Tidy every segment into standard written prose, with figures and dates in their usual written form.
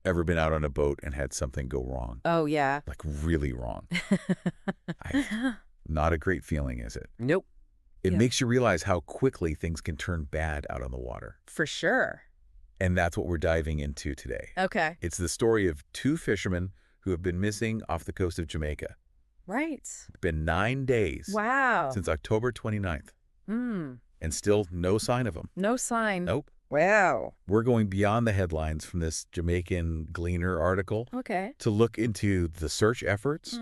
Ever been out on a boat and had something go wrong? Oh, yeah. Like really wrong. Not a great feeling, is it? Nope. It Yeah. makes you realize how quickly things can turn bad out on the water. For sure. And that's what we're diving into today. Okay. It's the story of two fishermen who have been missing off the coast of Jamaica. Right. It's been 9 days Wow. since October 29th, Mm. and still no sign of them. No sign. Nope. Wow. We're going beyond the headlines from this Jamaican Gleaner article Okay. to look into the search efforts,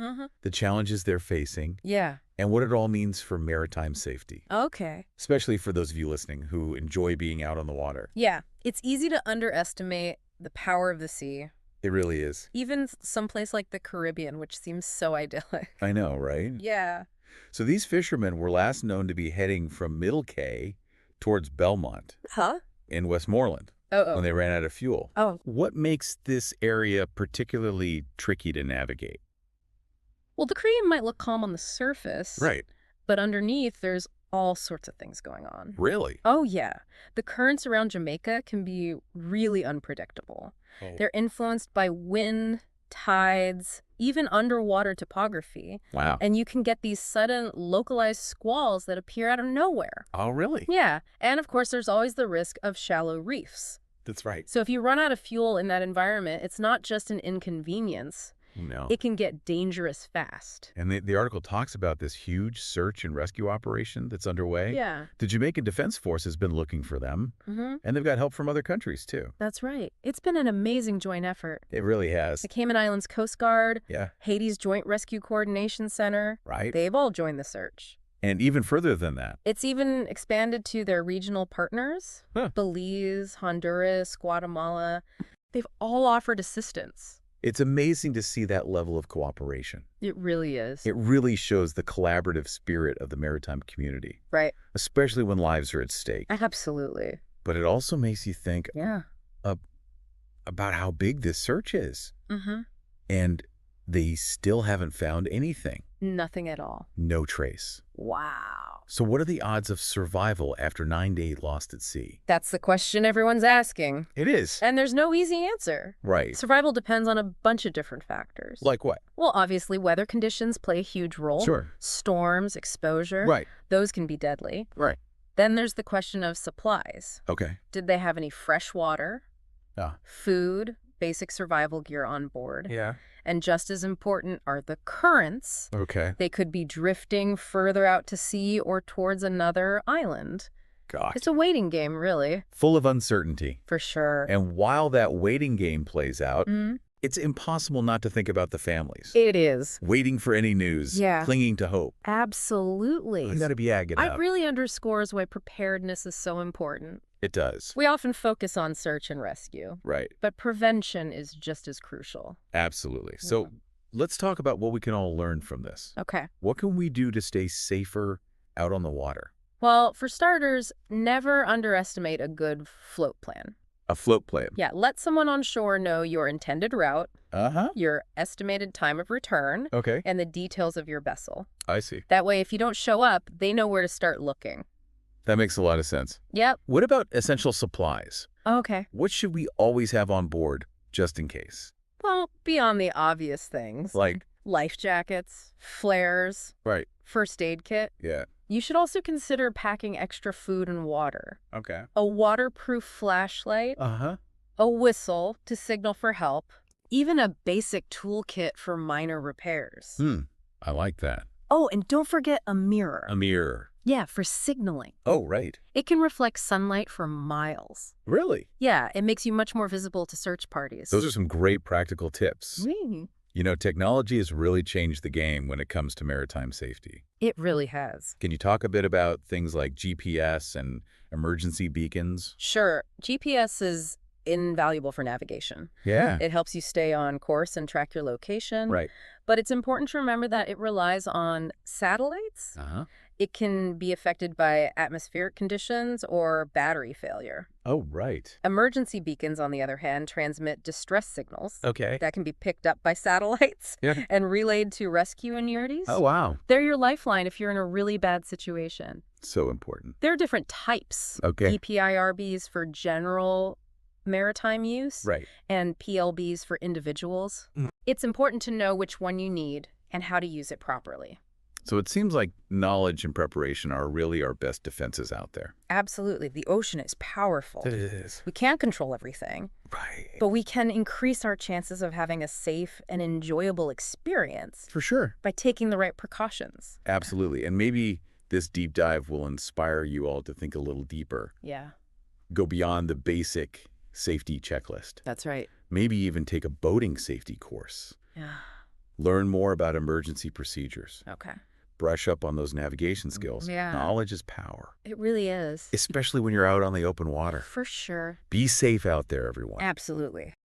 the challenges they're facing, Yeah. and what it all means for maritime safety, Okay. especially for those of you listening who enjoy being out on the water. Yeah. It's easy to underestimate the power of the sea. It really is. Even someplace like the Caribbean, which seems so idyllic. I know, right? Yeah. So these fishermen were last known to be heading from Middle Cay towards Belmont Huh? in Westmoreland Oh. when they ran out of fuel. Oh. What makes this area particularly tricky to navigate? Well, the Caribbean might look calm on the surface. Right. But underneath, there's all sorts of things going on. Really? Oh, yeah. The currents around Jamaica can be really unpredictable. Oh. They're influenced by wind, tides, even underwater topography. Wow. And you can get these sudden localized squalls that appear out of nowhere. Oh, really? Yeah. And of course, there's always the risk of shallow reefs. That's right. So if you run out of fuel in that environment, it's not just an inconvenience. No. It can get dangerous fast. And the article talks about this huge search and rescue operation that's underway. Yeah. The Jamaica Defence Force has been looking for them, and they've got help from other countries, too. That's right. It's been an amazing joint effort. It really has. The Cayman Islands Coast Guard, Yeah. Haiti's Joint Rescue Coordination Center, Right. they've all joined the search. And even further than that. It's even expanded to their regional partners, Huh. Belize, Honduras, Guatemala. They've all offered assistance. It's amazing to see that level of cooperation. It really is. It really shows the collaborative spirit of the maritime community, Right. especially when lives are at stake. Absolutely. But it also makes you think Yeah. about how big this search is. Mm-hmm. And they still haven't found anything. Nothing at all. No trace. Wow. So what are the odds of survival after 9 days lost at sea? That's the question everyone's asking. It is. And there's no easy answer. Right. Survival depends on a bunch of different factors. Like what? Well, obviously, weather conditions play a huge role. Sure. Storms, exposure. Right. Those can be deadly. Right. Then there's the question of supplies. Okay. Did they have any fresh water, Ah. food, basic survival gear on board? Yeah. And just as important are the currents. Okay. They could be drifting further out to sea or towards another island. God. It's a waiting game, really. Full of uncertainty. For sure. And while that waiting game plays out, Mhm. it's impossible not to think about the families. It is. Waiting for any news. Yeah. Clinging to hope. Absolutely. You gotta be agging It out. really underscores why preparedness is so important. It does. We often focus on search and rescue, Right. but prevention is just as crucial. Absolutely. So let's talk about what we can all learn from this. Okay. What can we do to stay safer out on the water? Well, for starters, never underestimate a good float plan. A float plan. Yeah, let someone on shore know your intended route, Uh-huh. your estimated time of return, Okay. and the details of your vessel. I see. That way, if you don't show up, they know where to start looking. That makes a lot of sense. Yep. What about essential supplies? Okay. What should we always have on board just in case? Well, beyond the obvious things. Like, Life jackets, flares, right. first aid kit. Yeah. You should also consider packing extra food and water. Okay. A waterproof flashlight, Uh-huh. a whistle to signal for help, even a basic toolkit for minor repairs. I like that. Oh, and don't forget a mirror. A mirror. Yeah, for signaling. Oh, right. It can reflect sunlight for miles. Really? Yeah, it makes you much more visible to search parties. Those are some great practical tips. You know, technology has really changed the game when it comes to maritime safety. It really has. Can you talk a bit about things like GPS and emergency beacons? Sure, GPS is invaluable for navigation. Yeah. It helps you stay on course and track your location. Right. But it's important to remember that it relies on satellites. Uh-huh. It can be affected by atmospheric conditions or battery failure. Oh, right. Emergency beacons, on the other hand, transmit distress signals Okay. that can be picked up by satellites Yeah. and relayed to rescue immunities. Oh, wow. They're your lifeline if you're in a really bad situation. So important. There are different types. Okay. EPIRBs for general maritime use, Right. and PLBs for individuals. It's important to know which one you need and how to use it properly. So it seems like knowledge and preparation are really our best defenses out there. Absolutely. The ocean is powerful. It is. We can't control everything, Right. but we can increase our chances of having a safe and enjoyable experience For sure. by taking the right precautions. Absolutely. And maybe this deep dive will inspire you all to think a little deeper. Yeah, Go beyond the basic safety checklist. that's right. Maybe even take a boating safety course. Yeah. Learn more about emergency procedures. Okay. Brush up on those navigation skills. Yeah. Knowledge is power, It really is. especially when you're out on the open water. For sure. Be safe out there, everyone. Absolutely.